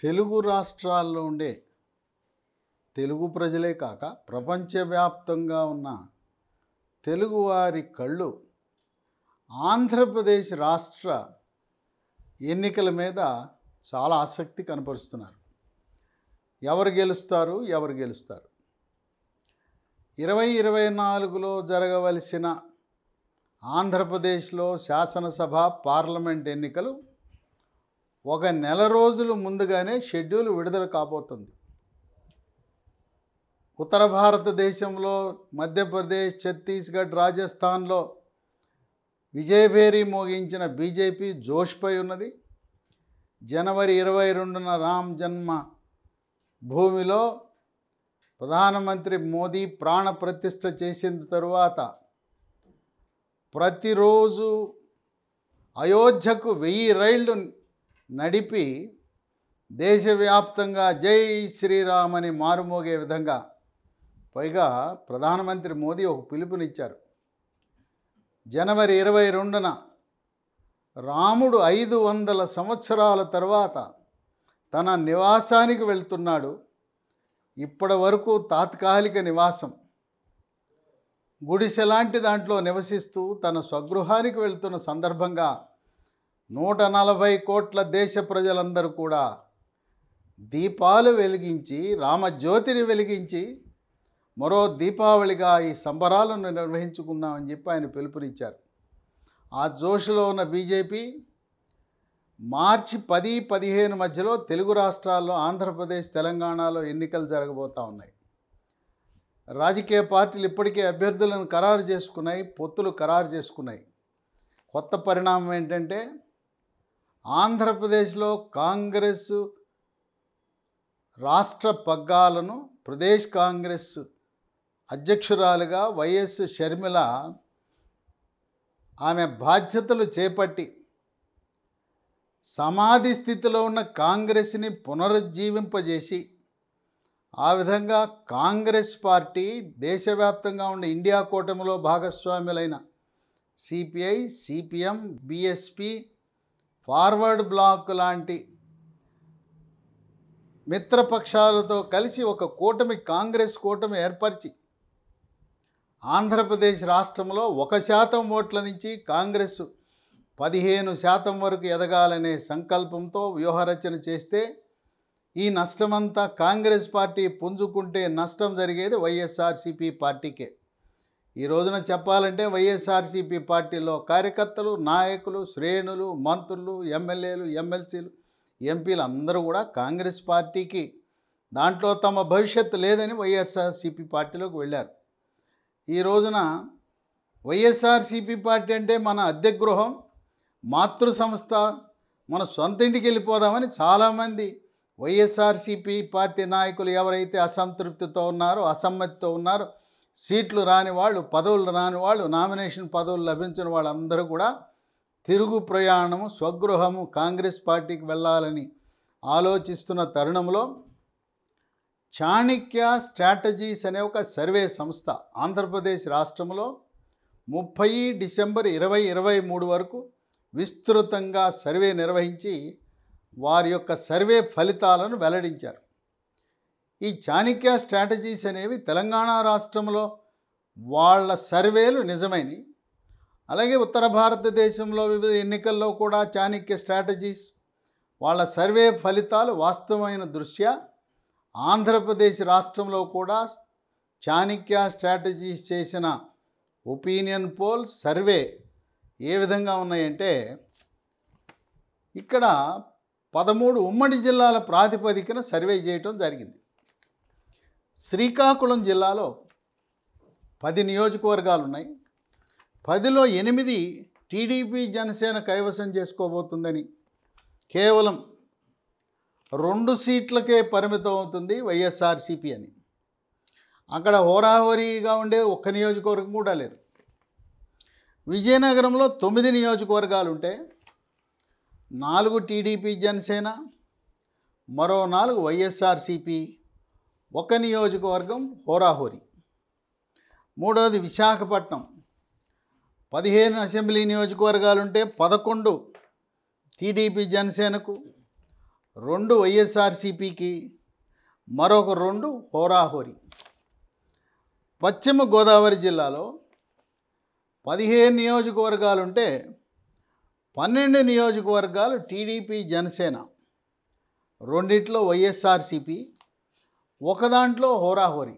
తెలుగు రాష్ట్రాల్లో ఉండే తెలుగు ప్రజలే కాక ప్రపంచవ్యాప్తంగా ఉన్న తెలుగువారి కళ్ళు ఆంధ్రప్రదేశ్ రాష్ట్ర ఎన్నికల మీద చాలా ఆసక్తి కనపరుస్తున్నారు. ఎవరు గెలుస్తారు 2024లో జరగవలసిన ఆంధ్రప్రదేశ్లో శాసనసభ పార్లమెంట్ ఎన్నికలు ఒక నెల రోజులు ముందుగానే షెడ్యూల్ విడుదల కాబోతుంది. ఉత్తర భారతదేశంలో మధ్యప్రదేశ్, ఛత్తీస్గఢ్, రాజస్థాన్లో విజయభేరి మోగించిన బీజేపీ జోష్పై ఉన్నది. జనవరి 22న రామ్ జన్మ భూమిలో ప్రధానమంత్రి మోదీ ప్రాణ ప్రతిష్ఠ చేసిన తరువాత ప్రతిరోజు అయోధ్యకు 1000 రైళ్లు నడిపి దేశవ్యాప్తంగా జై శ్రీరామ్ అని మారుమోగే విధంగా, పైగా ప్రధానమంత్రి మోదీ ఒక పిలుపునిచ్చారు. జనవరి 22న రాముడు 500 సంవత్సరాల తర్వాత తన నివాసానికి వెళ్తున్నాడు. ఇప్పటి వరకు తాత్కాలిక నివాసం, గుడిసెలాంటి దాంట్లో నివసిస్తూ తన స్వగృహానికి వెళ్తున్న సందర్భంగా 140 కోట్ల దేశ ప్రజలందరూ కూడా దీపాలు వెలిగించి, రామజ్యోతిని వెలిగించి మరో దీపావళిగా ఈ సంబరాలను నిర్వహించుకుందామని చెప్పి ఆయన పిలుపునిచ్చారు. ఆ జోష్లో ఉన్న బీజేపీ మార్చి 10-15 మధ్యలో తెలుగు రాష్ట్రాల్లో ఆంధ్రప్రదేశ్, తెలంగాణలో ఎన్నికలు జరగబోతూ ఉన్నాయి. రాజకీయ పార్టీలు ఇప్పటికే అభ్యర్థులను ఖరారు చేసుకున్నాయి, పొత్తులు ఖరారు చేసుకున్నాయి. కొత్త పరిణామం ఏంటంటే ఆంధ్రప్రదేశ్లో కాంగ్రెస్ రాష్ట్ర పగ్గాలను ప్రదేశ్ కాంగ్రెస్ అధ్యక్షురాలుగా వైఎస్ షర్మిల ఆమె బాధ్యతలు చేపట్టి సమాధి స్థితిలో ఉన్న కాంగ్రెస్ని పునరుజ్జీవింపజేసి, ఆ విధంగా కాంగ్రెస్ పార్టీ దేశవ్యాప్తంగా ఉన్న ఇండియా కూటమిలో భాగస్వాములైన CPI, CPM, BSP, Forward Bloc లాంటి మిత్రపక్షాలతో కలిసి ఒక కూటమి, కాంగ్రెస్ కూటమి ఏర్పరిచి ఆంధ్రప్రదేశ్ రాష్ట్రంలో 1% ఓట్ల నుంచి కాంగ్రెస్ 15% వరకు ఎదగాలనే సంకల్పంతో వ్యూహరచన చేస్తే ఈ నష్టమంతా కాంగ్రెస్ పార్టీ పుంజుకుంటే నష్టం జరిగేది వైఎస్ఆర్సీపీ పార్టీకే. ఈ రోజున చెప్పాలంటే వైఎస్ఆర్సీపీ పార్టీలో కార్యకర్తలు, నాయకులు, శ్రేణులు, మంత్రులు, ఎమ్మెల్యేలు, ఎమ్మెల్సీలు, ఎంపీలు అందరూ కూడా కాంగ్రెస్ పార్టీకి, దాంట్లో తమ భవిష్యత్తు లేదని వైఎస్ఆర్సీపీ పార్టీలోకి వెళ్ళారు. ఈ రోజున వైఎస్ఆర్సీపీ పార్టీ అంటే మన అద్దె గృహం, మాతృ సంస్థ, మన సొంత ఇంటికి వెళ్ళిపోదామని చాలామంది వైఎస్ఆర్సీపీ పార్టీ నాయకులు ఎవరైతే అసంతృప్తితో ఉన్నారో, అసమ్మతితో ఉన్నారో, సీట్లు రాని వాళ్ళు, పదవులు రాని వాళ్ళు, నామినేషన్ పదవులు లభించిన వాళ్ళందరూ కూడా తిరుగు ప్రయాణము, స్వగృహము కాంగ్రెస్ పార్టీకి వెళ్ళాలని ఆలోచిస్తున్న తరుణంలో చాణక్య స్ట్రాటజీస్ అనే ఒక సర్వే సంస్థ ఆంధ్రప్రదేశ్ రాష్ట్రంలో 30 డిసెంబర్ 2023 వరకు విస్తృతంగా సర్వే నిర్వహించి వారి యొక్క సర్వే ఫలితాలను వెల్లడించారు. ఈ చాణక్య స్ట్రాటజీస్ అనేవి తెలంగాణ రాష్ట్రంలో వాళ్ళ సర్వేలు నిజమైనవి. అలాగే ఉత్తర భారతదేశంలో వివిధ ఎన్నికల్లో కూడా చాణక్య స్ట్రాటజీస్ వాళ్ళ సర్వే ఫలితాలు వాస్తవమైన దృష్ట్యా ఆంధ్రప్రదేశ్ రాష్ట్రంలో కూడా చాణక్య స్ట్రాటజీస్ చేసిన ఒపీనియన్ పోల్ సర్వే ఏ విధంగా ఉన్నాయంటే, ఇక్కడ 13 ఉమ్మడి జిల్లాల ప్రాతిపదికన సర్వే చేయటం జరిగింది. శ్రీకాకుళం జిల్లాలో 10 నియోజకవర్గాలు ఉన్నాయి. 10లో 8 టీడీపీ జనసేన కైవసం చేసుకోబోతుందని, కేవలం 2 సీట్లకే పరిమితం అవుతుంది వైఎస్ఆర్సీపీ అని. అక్కడ హోరాహోరీగా ఉండే ఒక్క నియోజకవర్గం కూడా లేదు. విజయనగరంలో 9 నియోజకవర్గాలు ఉంటే 4 టీడీపీ జనసేన, మరో 4 వైఎస్ఆర్సీపీ, 1 నియోజకవర్గం హోరాహోరీ. మూడవది విశాఖపట్నం, 15 అసెంబ్లీ నియోజకవర్గాలుంటే 11 టీడీపీ జనసేనకు, 2 వైఎస్ఆర్సీపీకి, మరొక 2 హోరాహోరీ. పశ్చిమ గోదావరి జిల్లాలో 15 నియోజకవర్గాలుంటే 12 నియోజకవర్గాలు టీడీపీ జనసేన, రెండిట్లో వైఎస్ఆర్సీపీ, ఒక దాంట్లో హోరాహోరీ.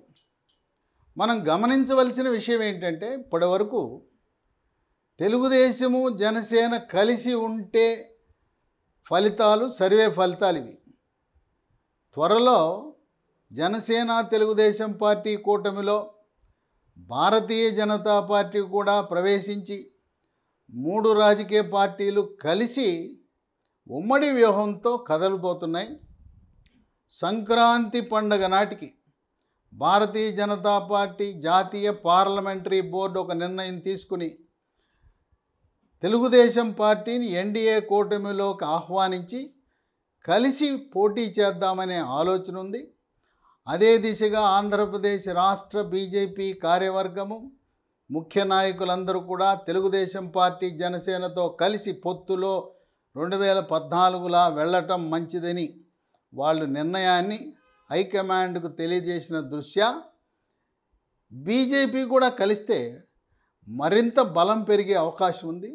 మనం గమనించవలసిన విషయం ఏంటంటే ఇప్పటివరకు తెలుగుదేశము జనసేన కలిసి ఉంటే ఫలితాలు, సర్వే ఫలితాలు ఇవి. త్వరలో జనసేన తెలుగుదేశం పార్టీ కూటమిలో భారతీయ జనతా పార్టీ కూడా ప్రవేశించి 3 రాజకీయ పార్టీలు కలిసి ఉమ్మడి వ్యూహంతో కదలిపోతున్నాయి. సంక్రాంతి పండగ నాటికి భారతీయ జనతా పార్టీ జాతీయ పార్లమెంటరీ బోర్డు ఒక నిర్ణయం తీసుకుని తెలుగుదేశం పార్టీని ఎన్డీఏ కూటమిలోకి ఆహ్వానించి కలిసి పోటీ చేద్దామనే ఆలోచన ఉంది. అదే దిశగా ఆంధ్రప్రదేశ్ రాష్ట్ర బీజేపీ కార్యవర్గము, ముఖ్య నాయకులందరూ కూడా తెలుగుదేశం పార్టీ జనసేనతో కలిసి పొత్తులో 2014లా వెళ్ళటం మంచిదని వాళ్ళు నిర్ణయాన్ని హైకమాండ్కు తెలియజేసిన దృష్ట్యా బీజేపీ కూడా కలిస్తే మరింత బలం పెరిగే అవకాశం ఉంది.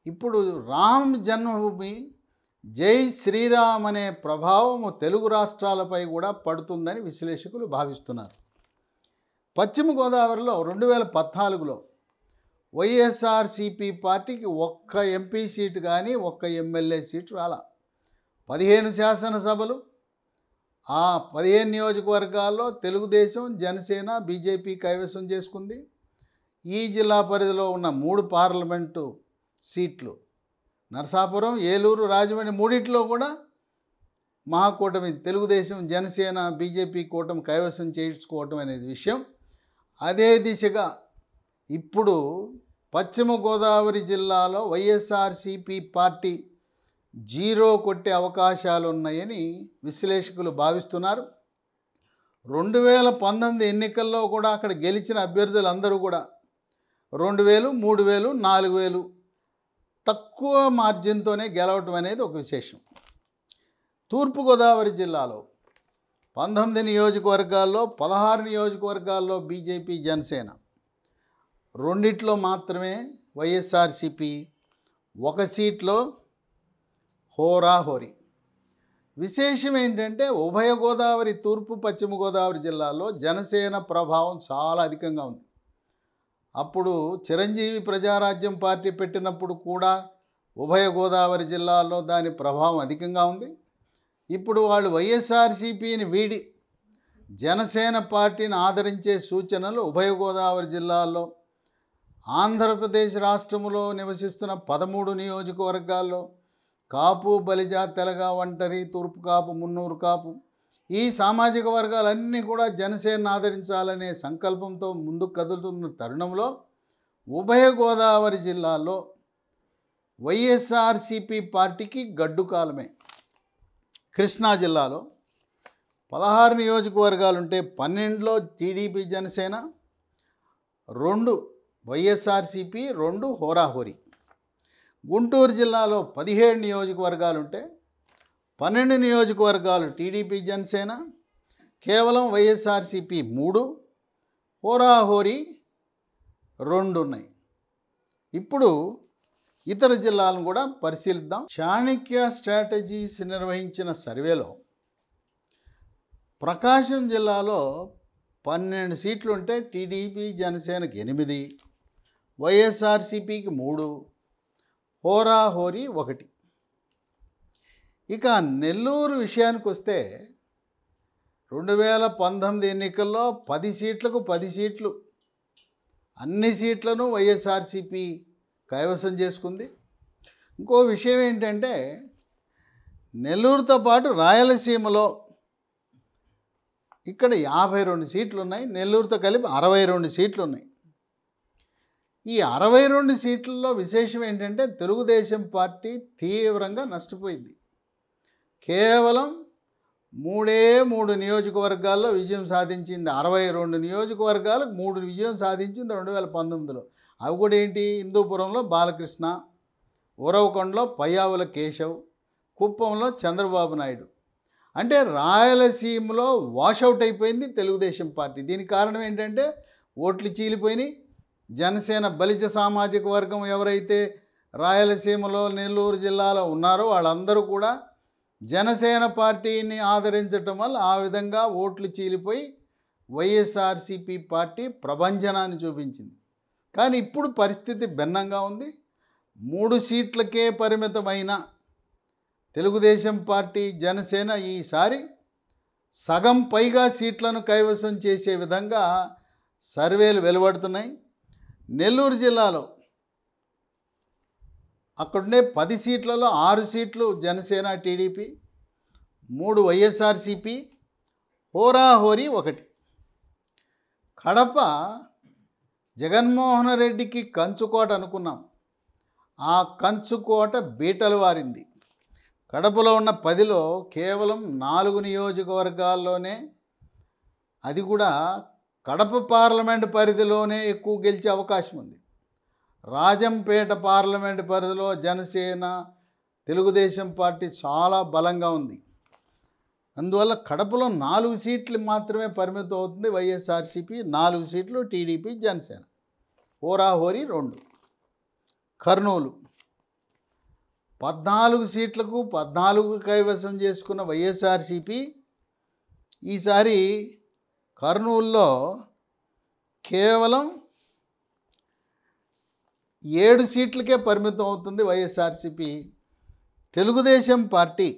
ఇప్పుడు రామ్ జన్మభూమి, జై శ్రీరామ్ అనే ప్రభావము తెలుగు రాష్ట్రాలపై కూడా పడుతుందని విశ్లేషకులు భావిస్తున్నారు. పశ్చిమ గోదావరిలో 2014లో వైఎస్ఆర్సీపీ పార్టీకి ఒక్క ఎంపీ సీటు కానీ ఒక్క ఎమ్మెల్యే సీటు రాలా. 15 శాసనసభలు, ఆ 15 నియోజకవర్గాల్లో తెలుగుదేశం జనసేన బీజేపీ కైవసం చేసుకుంది. ఈ జిల్లా పరిధిలో ఉన్న 3 పార్లమెంటు సీట్లు, నరసాపురం, ఏలూరు, రాజమండ్రి, మూడిట్లో కూడా మహాకూటమి తెలుగుదేశం జనసేన బీజేపీ కూటమి కైవసం చేయించుకోవటం అనేది విషయం. అదే దిశగా ఇప్పుడు పశ్చిమ గోదావరి జిల్లాలో వైఎస్ఆర్సీపీ పార్టీ జీరో కొట్టే అవకాశాలు ఉన్నాయని విశ్లేషకులు భావిస్తున్నారు. 2019 ఎన్నికల్లో కూడా అక్కడ గెలిచిన అభ్యర్థులందరూ కూడా 2000, 3000, 4000 తక్కువ మార్జిన్తోనే గెలవటం అనేది ఒక విశేషం. తూర్పుగోదావరి జిల్లాలో 19 నియోజకవర్గాల్లో 16 నియోజకవర్గాల్లో బీజేపీ జనసేన, రెండిట్లో మాత్రమే వైఎస్ఆర్సీపీ, ఒక సీట్లో హోరాహోరీ. విశేషం ఏంటంటే ఉభయ గోదావరి, తూర్పు పశ్చిమ గోదావరి జిల్లాలో జనసేన ప్రభావం చాలా అధికంగా ఉంది. అప్పుడు చిరంజీవి ప్రజారాజ్యం పార్టీ పెట్టినప్పుడు కూడా ఉభయ గోదావరి జిల్లాలో దాని ప్రభావం అధికంగా ఉంది. ఇప్పుడు వాళ్ళు వైఎస్ఆర్సీపీని వీడి జనసేన పార్టీని ఆదరించే సూచనలు ఉభయ గోదావరి జిల్లాల్లో, ఆంధ్రప్రదేశ్ రాష్ట్రంలో నివసిస్తున్న 13 నియోజకవర్గాల్లో కాపు, బలిజ, తెలగ, ఒంటరి, తూర్పు కాపు, మున్నూరు కాపు, ఈ సామాజిక వర్గాలన్నీ కూడా జనసేనను ఆదరించాలనే సంకల్పంతో ముందుకు కదులుతున్న తరుణంలో ఉభయ గోదావరి జిల్లాలో వైఎస్ఆర్సీపీ పార్టీకి గడ్డు కాలమే. కృష్ణా జిల్లాలో 16 నియోజకవర్గాలుంటే 12లో టీడీపీ జనసేన, 2 వైఎస్ఆర్సీపీ, 2 హోరాహోరీ. గుంటూరు జిల్లాలో 17 నియోజకవర్గాలుంటే 12 నియోజకవర్గాలు టీడీపీ జనసేన, కేవలం వైఎస్ఆర్సీపీ 3, హోరాహోరీ 2 ఉన్నాయి. ఇప్పుడు ఇతర జిల్లాలను కూడా పరిశీలిద్దాం. చాణక్య స్ట్రాటజీస్ నిర్వహించిన సర్వేలో ప్రకాశం జిల్లాలో 12 సీట్లు ఉంటే టీడీపీ జనసేనకి 8, వైఎస్ఆర్సీపీకి 3, హోరాహోరీ 1. ఇక నెల్లూరు విషయానికి వస్తే 2019 ఎన్నికల్లో 10 సీట్లకు 10 సీట్లు, అన్ని సీట్లను వైఎస్ఆర్సీపీ కైవసం చేసుకుంది. ఇంకో విషయం ఏంటంటే నెల్లూరుతో పాటు రాయలసీమలో ఇక్కడ 52 సీట్లు ఉన్నాయి, నెల్లూరుతో కలిపి 62 సీట్లు ఉన్నాయి. ఈ 62 సీట్లలో విశేషం ఏంటంటే తెలుగుదేశం పార్టీ తీవ్రంగా నష్టపోయింది. కేవలం 3 నియోజకవర్గాల్లో విజయం సాధించింది. 62 నియోజకవర్గాలకు 3 విజయం సాధించింది 2019లో. అవి కూడా ఏంటి? హిందూపురంలో బాలకృష్ణ, ఉరవకొండలో పయ్యావుల కేశవ్, కుప్పంలో చంద్రబాబు నాయుడు. అంటే రాయలసీమలో వాషౌట్ అయిపోయింది తెలుగుదేశం పార్టీ. దీనికి కారణం ఏంటంటే ఓట్లు చీలిపోయినాయి. జనసేన బలిజ సామాజిక వర్గం ఎవరైతే రాయలసీమలో నెల్లూరు జిల్లాలో ఉన్నారో వాళ్ళందరూ కూడా జనసేన పార్టీని ఆదరించటం వల్ల ఆ విధంగా ఓట్లు చీలిపోయి వైఎస్ఆర్సీపీ పార్టీ ప్రభంజనాన్ని చూపించింది. కానీ ఇప్పుడు పరిస్థితి భిన్నంగా ఉంది. 3 సీట్లకే పరిమితమైన తెలుగుదేశం పార్టీ జనసేన ఈసారి సగం పైగా సీట్లను కైవసం చేసే విధంగా సర్వేలు వెలువడుతున్నాయి. నెల్లూరు జిల్లాలో అక్కడుండే 10 సీట్లలో 6 సీట్లు జనసేన టీడీపీ, 3 వైఎస్ఆర్సీపీ, హోరాహోరీ 1. కడప జగన్మోహన్ రెడ్డికి కంచుకోట అనుకున్నాం. ఆ కంచుకోట బీటలు వారింది. కడపలో ఉన్న 10లో కేవలం 4 నియోజకవర్గాల్లోనే, అది కూడా కడప పార్లమెంటు పరిధిలోనే ఎక్కువ గెలిచే అవకాశం ఉంది. రాజంపేట పార్లమెంటు పరిధిలో జనసేన తెలుగుదేశం పార్టీ చాలా బలంగా ఉంది. అందువల్ల కడపలో 4 సీట్లు మాత్రమే పరిమితం అవుతుంది వైఎస్ఆర్సీపీ, 4 సీట్లు టీడీపీ జనసేన, హోరాహోరీ 2. కర్నూలు 14 సీట్లకు 14 కైవసం చేసుకున్న వైఎస్ఆర్సీపీ ఈసారి కర్నూలులో కేవలం 7 సీట్లకే పరిమితం అవుతుంది వైఎస్ఆర్సీపీ. తెలుగుదేశం పార్టీ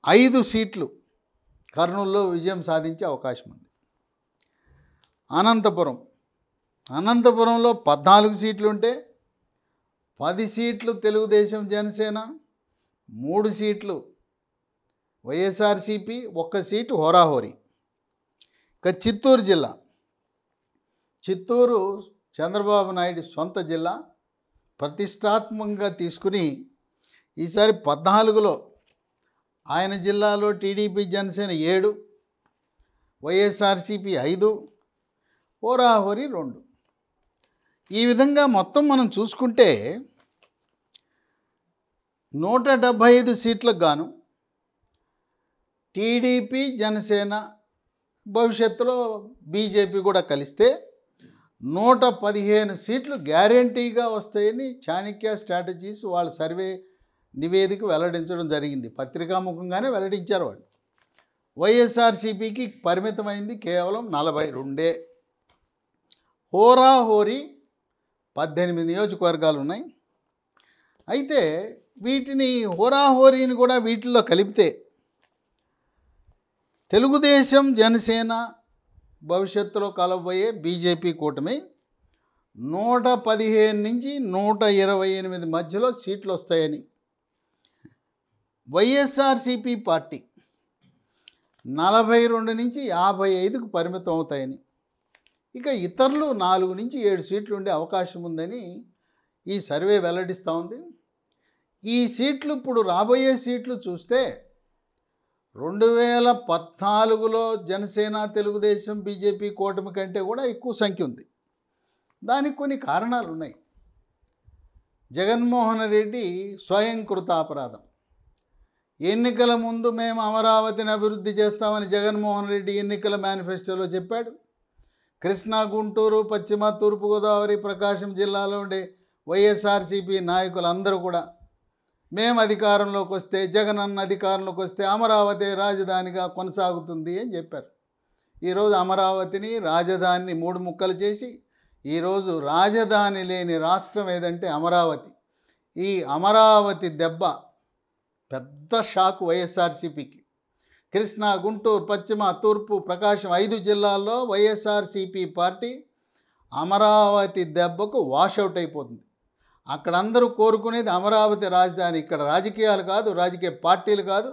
5 సీట్లు కర్నూలులో విజయం సాధించే అవకాశం ఉంది. అనంతపురంలో 14 సీట్లు ఉంటే 10 సీట్లు తెలుగుదేశం జనసేన, 3 సీట్లు వైఎస్ఆర్సీపీ, 1 సీటు హోరాహోరీ. ఇక చిత్తూరు చంద్రబాబు నాయుడు సొంత జిల్లా, ప్రతిష్టాత్మకంగా తీసుకుని ఈసారి 14లో ఆయన జిల్లాలో టీడీపీ జనసేన 7, వైఎస్ఆర్సీపీ 5, హోరాహోరీ 2. ఈ విధంగా మొత్తం మనం చూసుకుంటే 175 సీట్లకు గాను టీడీపీ జనసేన, భవిష్యత్తులో బీజేపీ కూడా కలిస్తే 115 సీట్లు గ్యారంటీగా వస్తాయని చాణక్య స్ట్రాటజీస్ వాళ్ళ సర్వే నివేదిక వెల్లడించడం జరిగింది. పత్రికాముఖంగానే వెల్లడించారు వాళ్ళు. వైఎస్ఆర్సీపీకి పరిమితమైంది కేవలం 42. హోరాహోరీ 18 నియోజకవర్గాలు ఉన్నాయి. అయితే వీటిని హోరాహోరీని కూడా వీటిల్లో కలిపితే తెలుగుదేశం జనసేన భవిష్యత్తులో కలవబోయే బీజేపీ కూటమి 115 నుంచి 128 మధ్యలో సీట్లు వస్తాయని, వైఎస్ఆర్సీపీ పార్టీ 42 నుంచి 55కు పరిమితం అవుతాయని, ఇక ఇతరులు 4 నుంచి 7 సీట్లు ఉండే అవకాశం ఉందని ఈ సర్వే వెల్లడిస్తూ ఉంది. ఈ సీట్లు ఇప్పుడు రాబోయే సీట్లు చూస్తే 2014లో జనసేన తెలుగుదేశం బీజేపీ కూటమి కంటే కూడా ఎక్కువ సంఖ్య ఉంది. దానికి కొన్ని కారణాలు ఉన్నాయి. జగన్మోహన్ రెడ్డి స్వయంకృతాపరాధం. ఎన్నికల ముందు మేము అమరావతిని అభివృద్ధి చేస్తామని జగన్మోహన్ రెడ్డి ఎన్నికల మేనిఫెస్టోలో చెప్పాడు. కృష్ణా, గుంటూరు, పశ్చిమ, తూర్పుగోదావరి, ప్రకాశం జిల్లాలో ఉండే వైఎస్ఆర్సీపీ నాయకులందరూ కూడా మేము అధికారంలోకి వస్తే, జగనన్న అధికారంలోకి వస్తే అమరావతి రాజధానిగా కొనసాగుతుంది అని చెప్పారు. ఈరోజు అమరావతిని రాజధానిని 3 ముక్కలు చేసి ఈరోజు రాజధాని లేని రాష్ట్రం ఏదంటే అమరావతి. ఈ అమరావతి దెబ్బ పెద్ద షాక్ వైఎస్ఆర్సీపీకి. కృష్ణా, గుంటూరు, పశ్చిమ, తూర్పు, ప్రకాశం 5 జిల్లాల్లో వైఎస్ఆర్సీపీ పార్టీ అమరావతి దెబ్బకు వాషౌట్ అయిపోతుంది. అక్కడ అందరూ కోరుకునేది అమరావతి రాజధాని. ఇక్కడ రాజకీయాలు కాదు, రాజకీయ పార్టీలు కాదు,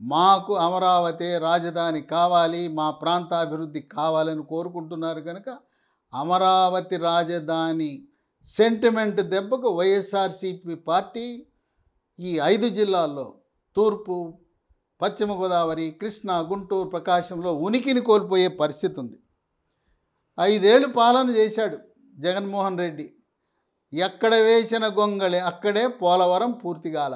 మాకు అమరావతి రాజధాని కావాలి, మా ప్రాంతాభివృద్ధి కావాలని కోరుకుంటున్నారు. కనుక అమరావతి రాజధాని సెంటిమెంట్ దెబ్బకు వైఎస్ఆర్సీపీ పార్టీ ఈ 5 జిల్లాల్లో తూర్పు, పశ్చిమ గోదావరి, కృష్ణా, గుంటూరు, ప్రకాశంలో ఉనికిని కోల్పోయే పరిస్థితి ఉంది. 5 ఏళ్ళు పాలన చేశాడు జగన్మోహన్ రెడ్డి. ఎక్కడ వేసిన గొంగళి అక్కడే పోలవరం పూర్తిగాల.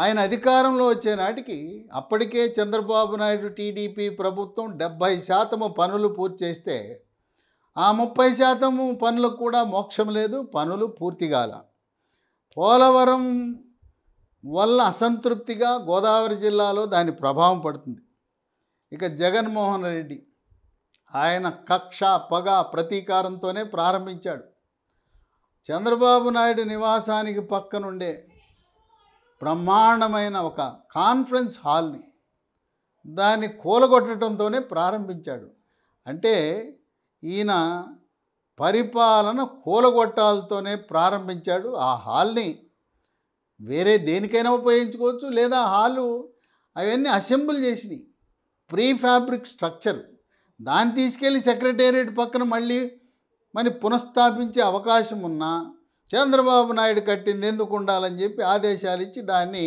ఆయన అధికారంలో వచ్చే నాటికి అప్పటికే చంద్రబాబు నాయుడు టీడీపీ ప్రభుత్వం 70% పనులు పూర్తి చేస్తే ఆ 30% పనులకు కూడా మోక్షం లేదు, పనులు పూర్తి కాల. పోలవరం వల్ల అసంతృప్తిగా గోదావరి జిల్లాలో దాని ప్రభావం పడుతుంది. ఇక జగన్మోహన్ రెడ్డి ఆయన కక్ష పగ ప్రతీకారంతోనే ప్రారంభించాడు. చంద్రబాబు నాయుడు నివాసానికి పక్కనుండే బ్రహ్మాండమైన ఒక కాన్ఫరెన్స్ హాల్ని దాన్ని కూలగొట్టడంతోనే ప్రారంభించాడు. అంటే ఈయన పరిపాలన కూలగొట్టాలతోనే ప్రారంభించాడు. ఆ హాల్ని వేరే దేనికైనా ఉపయోగించుకోవచ్చు, లేదా హాలు అవన్నీ అసెంబుల్ చేసినాయి, ప్రీ ఫ్యాబ్రిక్ స్ట్రక్చర్, దాన్ని తీసుకెళ్ళి సెక్రటేరియట్ పక్కన మళ్ళీ పునఃస్థాపించే అవకాశం ఉన్నా చంద్రబాబు నాయుడు కట్టింది ఎందుకు ఉండాలని చెప్పి ఆదేశాలు ఇచ్చి దాన్ని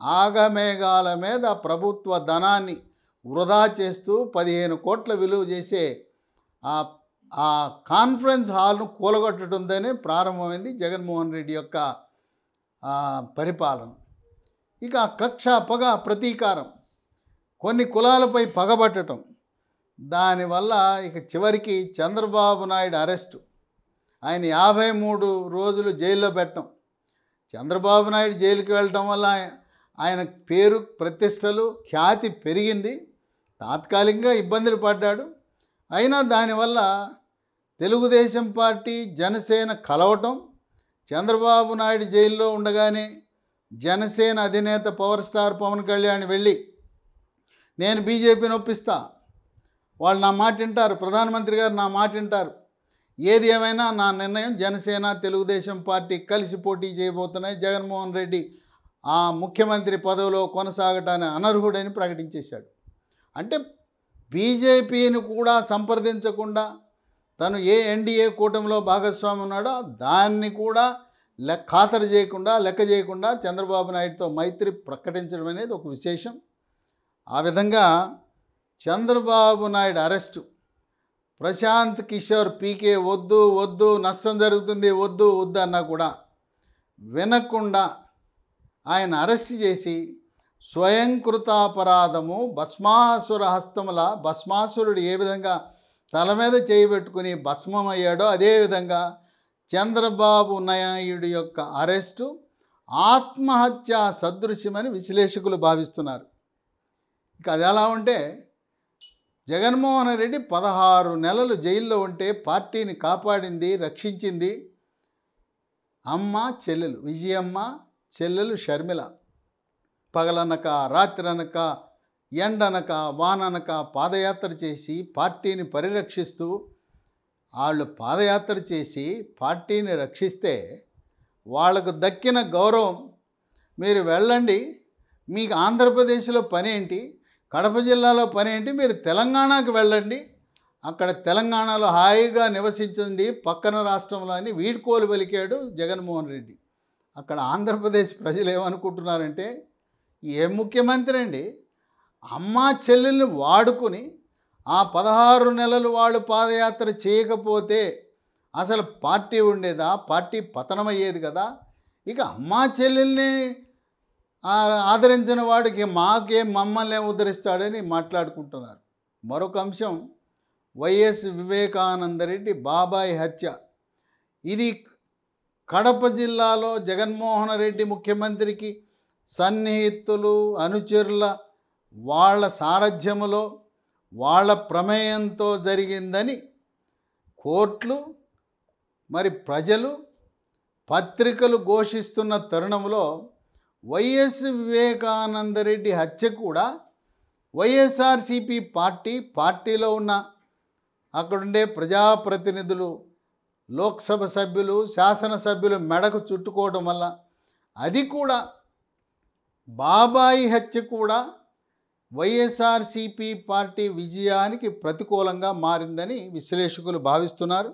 ఆగమేఘాల మీద ప్రభుత్వ ధనాన్ని వృధా చేస్తూ 15 కోట్ల విలువ చేసే ఆ కాన్ఫరెన్స్ హాల్ను కూలగొట్టడంతోనే ప్రారంభమైంది జగన్మోహన్ రెడ్డి యొక్క పరిపాలన. ఇక కక్ష పగ ప్రతీకారం, కొన్ని కులాలపై పగబట్టడం, దానివల్ల ఇక చివరికి చంద్రబాబు నాయుడు అరెస్టు, ఆయన 53 రోజులు జైల్లో పెట్టడం. చంద్రబాబు నాయుడు జైలుకి వెళ్ళటం వల్ల ఆయన పేరు ప్రతిష్టలు ఖ్యాతి పెరిగింది, తాత్కాలికంగా ఇబ్బందులు పడ్డాడు. అయినా దానివల్ల తెలుగుదేశం పార్టీ జనసేన కలవటం, చంద్రబాబు నాయుడు జైల్లో ఉండగానే జనసేన అధినేత పవర్ స్టార్ పవన్ కళ్యాణ్ వెళ్ళి నేను బీజేపీని ఒప్పిస్తా, వాళ్ళు నా మాట వింటారు, ప్రధానమంత్రి గారు నా మాట వింటారు, ఏది ఏమైనా నా నిర్ణయం, జనసేన తెలుగుదేశం పార్టీ కలిసి పోటీ చేయబోతున్నాయి, జగన్మోహన్ రెడ్డి ఆ ముఖ్యమంత్రి పదవిలో కొనసాగటానికి అనర్హుడని ప్రకటించేశాడు. అంటే బీజేపీని కూడా సంప్రదించకుండా తను ఏ ఎన్డీఏ కూటమిలో భాగస్వామి ఉన్నాడో దాన్ని కూడా ఖాతరు చేయకుండా లెక్క చేయకుండా చంద్రబాబు నాయుడుతో మైత్రి ప్రకటించడం అనేది ఒక విశేషం. ఆ విధంగా చంద్రబాబు నాయుడు అరెస్టు, ప్రశాంత్ కిషోర్ పీకే వద్దు వద్దు నష్టం జరుగుతుంది వద్దు వద్దు అన్నా కూడా వినకుండా ఆయన అరెస్ట్ చేసి స్వయంకృతాపరాధము, భస్మాసుర హస్తముల, భస్మాసురుడు ఏ విధంగా తల మీద చేయబెట్టుకుని భస్మమయ్యాడో అదేవిధంగా చంద్రబాబు నాయుడు యొక్క అరెస్టు ఆత్మహత్య సదృశ్యమని విశ్లేషకులు భావిస్తున్నారు. ఇక అది ఎలా ఉంటే జగన్మోహన్ రెడ్డి 16 నెలలు జైల్లో ఉంటే పార్టీని కాపాడింది, రక్షించింది అమ్మ చెల్లెలు విజయమ్మ, చెల్లెలు షర్మిల. పగలనక రాత్రనక ఎండనక వాననక పాదయాత్ర చేసి పార్టీని పరిరక్షిస్తూ వాళ్ళు పాదయాత్ర చేసి పార్టీని రక్షిస్తే వాళ్ళకు దక్కిన గౌరవం, మీరు వెళ్ళండి, మీకు ఆంధ్రప్రదేశ్లో పనేంటి, కడప జిల్లాలో పనేంటి, మీరు తెలంగాణకు వెళ్ళండి, అక్కడ తెలంగాణలో హాయిగా నివసించండి పక్కన రాష్ట్రంలో అని వీడ్కోలు పలికాడు జగన్మోహన్ రెడ్డి. అక్కడ ఆంధ్రప్రదేశ్ ప్రజలు ఏమనుకుంటున్నారంటే ఏ ముఖ్యమంత్రి అండి, అమ్మా చెల్లెల్ని వాడుకుని ఆ 16 నెలలు వాళ్ళు పాదయాత్ర చేయకపోతే అసలు పార్టీ ఉండేదా, పార్టీ పతనమయ్యేది కదా. ఇక అమ్మా చెల్లెల్ని ఆదరించిన వాడికి మమ్మల్ని ఉద్ధరిస్తాడని మాట్లాడుకుంటున్నారు. మరొక అంశం వైఎస్ వివేకానందరెడ్డి బాబాయ్ హత్య. ఇది కడప జిల్లాలో జగన్మోహన్ రెడ్డి ముఖ్యమంత్రికి సన్నిహితులు అనుచరుల వాళ్ళ సారథ్యములో వాళ్ళ ప్రమేయంతో జరిగిందని కోర్టులు ప్రజలు పత్రికలు ఘోషిస్తున్న తరుణంలో వైఎస్ వివేకానందరెడ్డి హత్య కూడా వైఎస్ఆర్సీపీ పార్టీలో ఉన్న అక్కడుండే ప్రజాప్రతినిధులు, లోక్సభ సభ్యులు, శాసనసభ్యులు మెడకు చుట్టుకోవడం వల్ల అది కూడా బాబాయి హత్య కూడా వైఎస్ఆర్సీపీ పార్టీ విజయానికి ప్రతికూలంగా మారిందని విశ్లేషకులు భావిస్తున్నారు.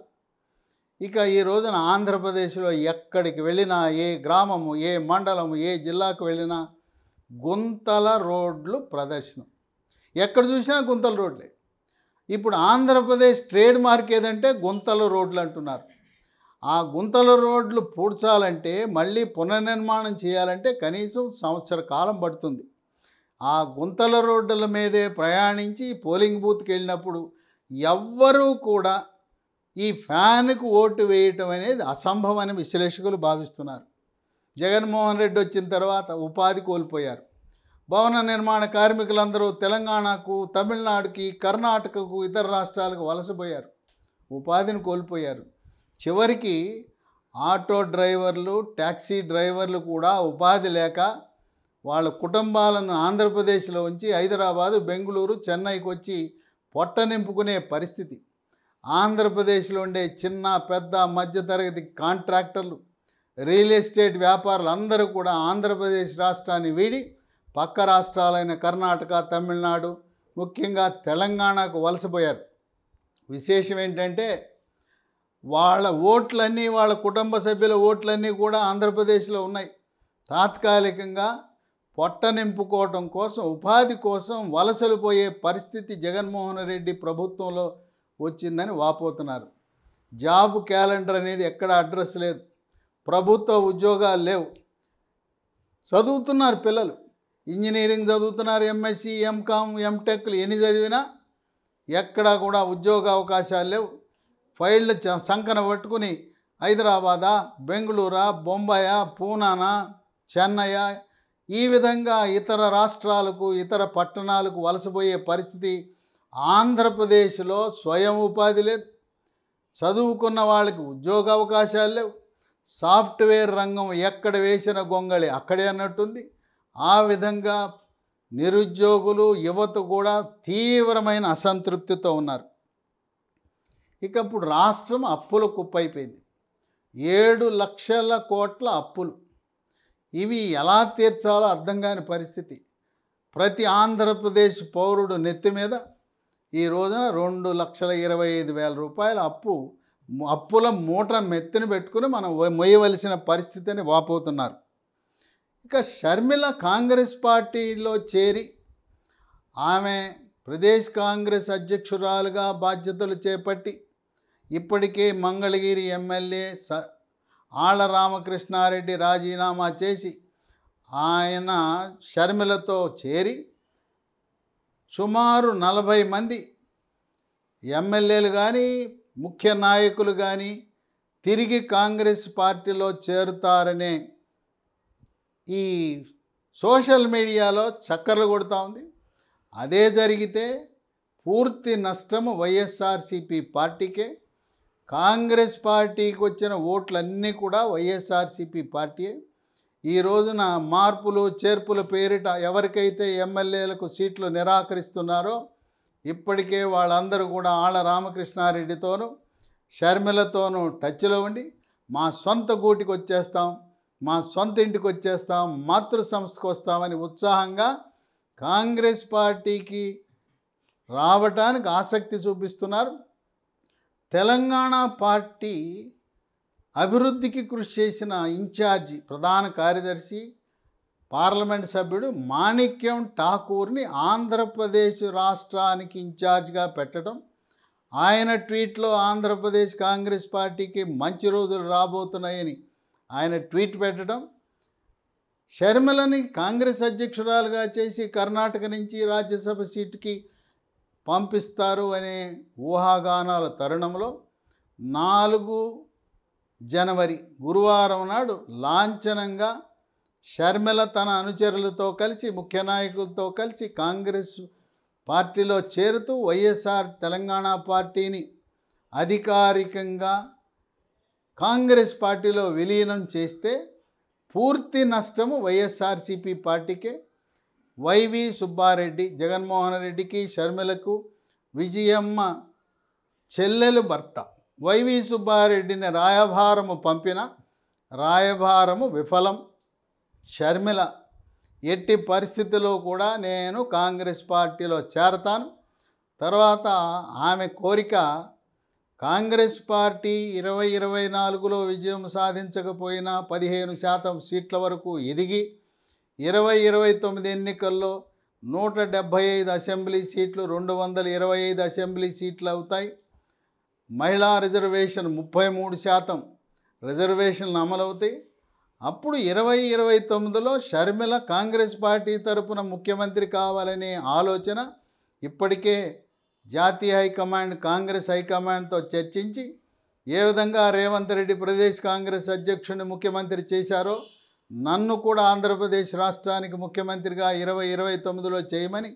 ఇక ఈ రోజున ఆంధ్రప్రదేశ్లో ఎక్కడికి వెళ్ళినా, ఏ గ్రామము, ఏ మండలము, ఏ జిల్లాకు వెళ్ళినా గుంతల రోడ్లు ప్రదర్శనం. ఎక్కడ చూసినా గుంతల రోడ్లే. ఇప్పుడు ఆంధ్రప్రదేశ్ ట్రేడ్ మార్క్ ఏదంటే గుంతల రోడ్లు అంటున్నారు. ఆ గుంతల రోడ్లు పూడ్చాలంటే మళ్ళీ పునర్నిర్మాణం చేయాలంటే కనీసం సంవత్సర కాలం పడుతుంది. ఆ గుంతల రోడ్డుల మీదే ప్రయాణించి పోలింగ్ బూత్కి వెళ్ళినప్పుడు ఎవ్వరూ కూడా ఈ ఫ్యాన్కు ఓటు వేయటం అనేది అసంభవం అని విశ్లేషకులు భావిస్తున్నారు. జగన్మోహన్ రెడ్డి వచ్చిన తర్వాత ఉపాధి కోల్పోయారు. భవన నిర్మాణ కార్మికులందరూ తెలంగాణకు, తమిళనాడుకి, కర్ణాటకకు, ఇతర రాష్ట్రాలకు వలసపోయారు. ఉపాధిని కోల్పోయారు. చివరికి ఆటో డ్రైవర్లు, ట్యాక్సీ డ్రైవర్లు కూడా ఉపాధి లేక వాళ్ళ కుటుంబాలను ఆంధ్రప్రదేశ్లో ఉంచి హైదరాబాదు, బెంగళూరు, చెన్నైకి వచ్చి పొట్ట నింపుకునే పరిస్థితి. ఆంధ్రప్రదేశ్లో ఉండే చిన్న, పెద్ద, మధ్యతరగతి కాంట్రాక్టర్లు, రియల్ ఎస్టేట్ వ్యాపారులు అందరూ కూడా ఆంధ్రప్రదేశ్ రాష్ట్రాన్ని వీడి పక్క రాష్ట్రాలైన కర్ణాటక, తమిళనాడు, ముఖ్యంగా తెలంగాణకు వలసపోయారు. విశేషం ఏంటంటే వాళ్ళ ఓట్లన్నీ, వాళ్ళ కుటుంబ సభ్యుల ఓట్లన్నీ కూడా ఆంధ్రప్రదేశ్లో ఉన్నాయి. తాత్కాలికంగా పొట్ట నింపుకోవటం కోసం, ఉపాధి కోసం వలసలు పోయే పరిస్థితి జగన్మోహన్ రెడ్డి ప్రభుత్వంలో వచ్చిందని వాపోతున్నారు. జాబ్ క్యాలెండర్ అనేది ఎక్కడ అడ్రస్ లేదు. ప్రభుత్వ ఉద్యోగాలు లేవు. చదువుతున్నారు పిల్లలు, ఇంజనీరింగ్ చదువుతున్నారు, ఎంఎస్సి, ఎంకామ్, ఎంటెక్లు ఎన్ని చదివినా ఎక్కడా కూడా ఉద్యోగ అవకాశాలు లేవు. ఫైళ్ళు సంకన పట్టుకుని హైదరాబాదా, బెంగళూరా, బొంబాయా, పూనానా, చెన్నయ్య ఈ విధంగా ఇతర రాష్ట్రాలకు, ఇతర పట్టణాలకు వలసపోయే పరిస్థితి. ఆంధ్రప్రదేశ్లో స్వయం ఉపాధి లేదు. చదువుకున్న వాళ్ళకి ఉద్యోగ అవకాశాలు లేవు. సాఫ్ట్వేర్ రంగం ఎక్కడ వేసిన గొంగళి అక్కడే అన్నట్టుంది. ఆ విధంగా నిరుద్యోగులు, యువత కూడా తీవ్రమైన అసంతృప్తితో ఉన్నారు. ఇక ఇప్పుడు రాష్ట్రం అప్పుల కుప్పైపోయింది. 7 లక్షల కోట్ల అప్పులు. ఇవి ఎలా తీర్చాలో అర్థం కాని పరిస్థితి. ప్రతి ఆంధ్రప్రదేశ్ పౌరుడు నెత్తి మీద ఈ రోజున 2,25,000 రూపాయల అప్పుల మూట మెత్తిన పెట్టుకుని మనం మొయ్యవలసిన పరిస్థితి అని వాపోతున్నారు. ఇక షర్మిల కాంగ్రెస్ పార్టీలో చేరి ఆమె ప్రదేశ్ కాంగ్రెస్ అధ్యక్షురాలుగా బాధ్యతలు చేపట్టి ఇప్పటికే మంగళగిరి ఎమ్మెల్యే ఆళ్ల రామకృష్ణారెడ్డి రాజీనామా చేసి ఆయన షర్మిలతో చేరి సుమారు 40 మంది ఎమ్మెల్యేలు కానీ, ముఖ్య నాయకులు కానీ తిరిగి కాంగ్రెస్ పార్టీలో చేరుతారనే ఈ సోషల్ మీడియాలో చక్కర్లు కొడుతూ ఉంది. అదే జరిగితే పూర్తి నష్టము వైఎస్ఆర్సీపీ పార్టీకే. కాంగ్రెస్ పార్టీకి వచ్చిన ఓట్లన్నీ కూడా వైఎస్ఆర్సీపీ పార్టీయే. ఈ రోజున మార్పులు చేర్పుల పేరిట ఎవరికైతే ఎమ్మెల్యేలకు సీట్లు నిరాకరిస్తున్నారో ఇప్పటికే వాళ్ళందరూ కూడా ఆళ్ల రామకృష్ణారెడ్డితోనూ, షర్మిలతోనూ టచ్లో ఉండి మా సొంత గూటికి వచ్చేస్తాం, మా సొంత ఇంటికి వచ్చేస్తాం, మాతృ సంస్థకు వస్తామని ఉత్సాహంగా కాంగ్రెస్ పార్టీకి రావటానికి ఆసక్తి చూపిస్తున్నారు. తెలంగాణ పార్టీ అభివృద్ధికి కృషి చేసిన ఇన్ఛార్జి, ప్రధాన కార్యదర్శి, పార్లమెంట్ సభ్యుడు మాణిక్యం ఠాకూర్ని ఆంధ్రప్రదేశ్ రాష్ట్రానికి ఇన్ఛార్జిగా పెట్టడం, ఆయన ట్వీట్లో ఆంధ్రప్రదేశ్ కాంగ్రెస్ పార్టీకి మంచి రోజులు రాబోతున్నాయని ఆయన ట్వీట్ పెట్టడం, షర్మిలని కాంగ్రెస్ అధ్యక్షురాలుగా చేసి కర్ణాటక నుంచి రాజ్యసభ సీటుకి పంపిస్తారు అనే ఊహాగానాల తరుణంలో 4 జనవరి గురువారం నాడు లాంఛనంగా షర్మిల తన అనుచరులతో కలిసి, ముఖ్య నాయకులతో కలిసి కాంగ్రెస్ పార్టీలో చేరుతూ వైఎస్ఆర్ తెలంగాణ పార్టీని అధికారికంగా కాంగ్రెస్ పార్టీలో విలీనం చేస్తే పూర్తి నష్టము వైఎస్ఆర్సీపీ పార్టీకే. వైవి సుబ్బారెడ్డి, జగన్మోహన్ రెడ్డికి, షర్మిలకు విజయమ్మ చెల్లెలు భర్త వైవి సుబ్బారెడ్డిని రాయభారము పంపిన రాయభారము విఫలం. షర్మిల ఎట్టి పరిస్థితిలో కూడా నేను కాంగ్రెస్ పార్టీలో చేరతాను. తర్వాత ఆమె కోరిక కాంగ్రెస్ పార్టీ 2024లో విజయం సాధించకపోయినా 15% సీట్ల వరకు ఎదిగి 2029 ఎన్నికల్లో 175 అసెంబ్లీ సీట్లు, 225 అసెంబ్లీ సీట్లు అవుతాయి. మహిళా రిజర్వేషన్ 33%, రిజర్వేషన్లు అమలవుతాయి. అప్పుడు 2029లో షర్మిల కాంగ్రెస్ పార్టీ తరపున ముఖ్యమంత్రి కావాలనే ఆలోచన ఇప్పటికే జాతీయ హైకమాండ్ కాంగ్రెస్ హైకమాండ్తో చర్చించి ఏ విధంగా రేవంత్ రెడ్డి ప్రదేశ్ కాంగ్రెస్ అధ్యక్షుడిని ముఖ్యమంత్రి చేశారో నన్ను కూడా ఆంధ్రప్రదేశ్ రాష్ట్రానికి ముఖ్యమంత్రిగా 2029లో చేయమని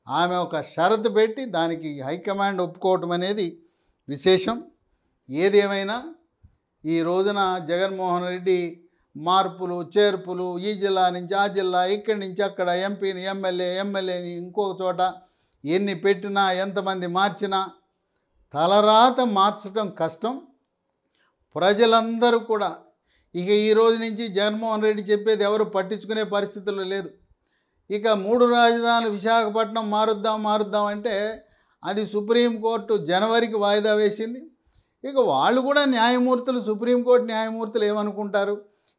ఆమె ఒక షరతు పెట్టి దానికి హైకమాండ్ ఒప్పుకోవటం అనేది విశేషం. ఏది ఏమైనా ఈ రోజున జగన్మోహన్ రెడ్డి మార్పులు చేర్పులు ఈ జిల్లా నుంచి ఆ జిల్లా, ఇక్కడి నుంచి అక్కడ, ఎంపీని ఎమ్మెల్యేని ఇంకో చోట ఎన్ని పెట్టినా ఎంతమంది మార్చినా తలరాత మార్చడం కష్టం. ప్రజలందరూ కూడా ఇక ఈ రోజు నుంచి జగన్మోహన్ రెడ్డి చెప్పేది ఎవరు పట్టించుకునే పరిస్థితుల్లో లేదు. ఇక 3 రాజధానులు విశాఖపట్నం మారుద్దాం అంటే అది సుప్రీంకోర్టు జనవరికి వాయిదా వేసింది. ఇక వాళ్ళు కూడా న్యాయమూర్తులు, సుప్రీంకోర్టు న్యాయమూర్తులు ఏమనుకుంటారు,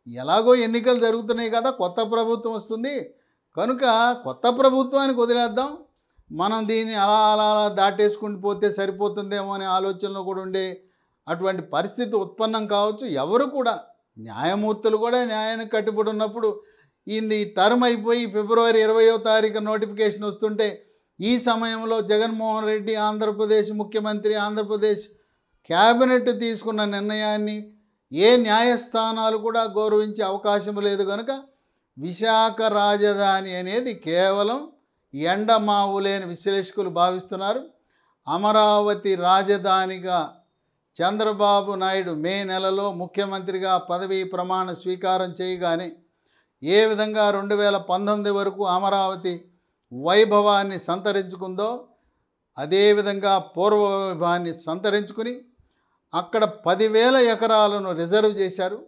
ఎలాగో ఎన్నికలు జరుగుతున్నాయి కదా, కొత్త ప్రభుత్వం వస్తుంది కనుక కొత్త ప్రభుత్వానికి వదిలేద్దాం, మనం దీన్ని అలా అలా అలా దాటేసుకుంటూ పోతే సరిపోతుందేమో అనే ఆలోచనలో కూడా ఉండే అటువంటి పరిస్థితి ఉత్పన్నం కావచ్చు. ఎవరు కూడా న్యాయమూర్తులు కూడా న్యాయానికి కట్టుబడి ఉన్నప్పుడు ఈ టర్మ్ అయిపోయి ఫిబ్రవరి 20వ తారీఖు నోటిఫికేషన్ వస్తుంటే ఈ సమయంలో జగన్మోహన్ రెడ్డి ఆంధ్రప్రదేశ్ ముఖ్యమంత్రి, ఆంధ్రప్రదేశ్ క్యాబినెట్ తీసుకున్న నిర్ణయాన్ని ఏ న్యాయస్థానాలు కూడా గౌరవించే అవకాశం లేదు. కనుక విశాఖ రాజధాని అనేది కేవలం ఎండమావులేని విశ్లేషకులు భావిస్తున్నారు. అమరావతి రాజధానిగా చంద్రబాబు నాయుడు మే నెలలో ముఖ్యమంత్రిగా పదవీ ప్రమాణ స్వీకారం చేయగానే ఏ విధంగా 2019 వరకు అమరావతి వైభవాన్ని సంతరించుకుందో అదేవిధంగా పూర్వ వైభవాన్ని సంతరించుకుని అక్కడ 10,000 ఎకరాలను రిజర్వ్ చేశారు.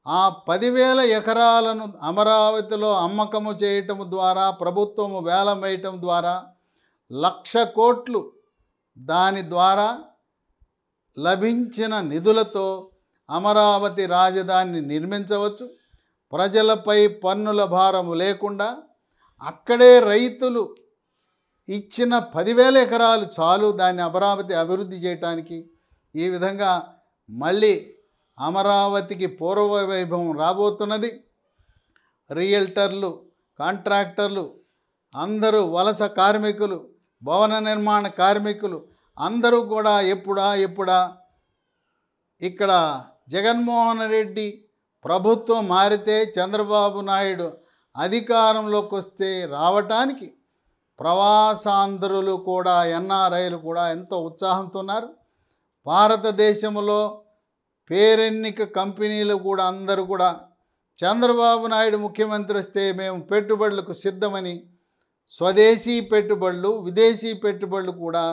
ఆ 10,000 ఎకరాలను అమరావతిలో అమ్మకము చేయటం ద్వారా, ప్రభుత్వము వేలం వేయటం ద్వారా 1,00,000 కోట్లు దాని ద్వారా లభించిన నిధులతో అమరావతి రాజధానిని నిర్మించవచ్చు. ప్రజలపై పన్నుల భారం లేకుండా అక్కడే రైతులు ఇచ్చిన 10,000 ఎకరాలు చాలు దాన్ని అమరావతి అభివృద్ధి చేయటానికి. ఈ విధంగా మళ్ళీ అమరావతికి పూర్వ వైభవం రాబోతున్నది. రియల్టర్లు, కాంట్రాక్టర్లు అందరూ, వలస కార్మికులు, భవన నిర్మాణ కార్మికులు అందరూ కూడా ఎప్పుడా ఇక్కడ జగన్మోహన్ రెడ్డి ప్రభుత్వం మారితే, చంద్రబాబు నాయుడు అధికారంలోకి వస్తే రావటానికి ప్రవాసాంధ్రులు కూడా, ఎన్ఆర్ఐలు కూడా ఎంతో ఉత్సాహంతో ఉన్నారు. భారతదేశంలో పేరెన్నిక కంపెనీలు కూడా అందరూ కూడా చంద్రబాబు నాయుడు ముఖ్యమంత్రి వస్తే మేము పెట్టుబడులకు సిద్ధమని, స్వదేశీ పెట్టుబడులు, విదేశీ పెట్టుబడులు కూడా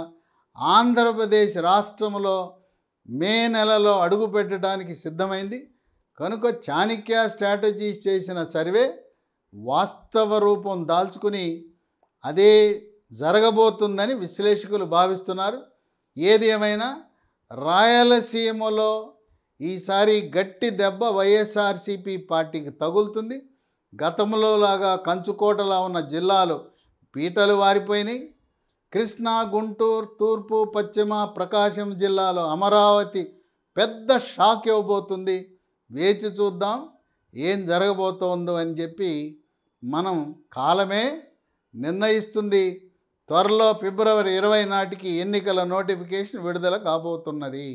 ఆంధ్రప్రదేశ్ రాష్ట్రంలో మే నెలలో అడుగు పెట్టడానికి సిద్ధమైంది. కనుక చాణక్య స్ట్రాటజీస్ చేసిన సర్వే వాస్తవ రూపం దాల్చుకుని అదే జరగబోతుందని విశ్లేషకులు భావిస్తున్నారు. ఏది ఏమైనా రాయలసీమలో ఈసారి గట్టి దెబ్బ వైఎస్ఆర్సీపీ పార్టీకి తగులుతుంది. గతంలో లాగా కంచుకోటలా ఉన్న జిల్లాలు పీటలు వారిపోయినాయి. కృష్ణా, గుంటూరు, తూర్పు, పశ్చిమ, ప్రకాశం జిల్లాలో అమరావతి పెద్ద షాక్ ఇవ్వబోతుంది. వేచి చూద్దాం ఏం జరగబోతోందో అని చెప్పి మనం కాలమే నిర్ణయిస్తుంది. త్వరలో ఫిబ్రవరి 20 నాటికి ఎన్నికల నోటిఫికేషన్ విడుదల కాబోతున్నది.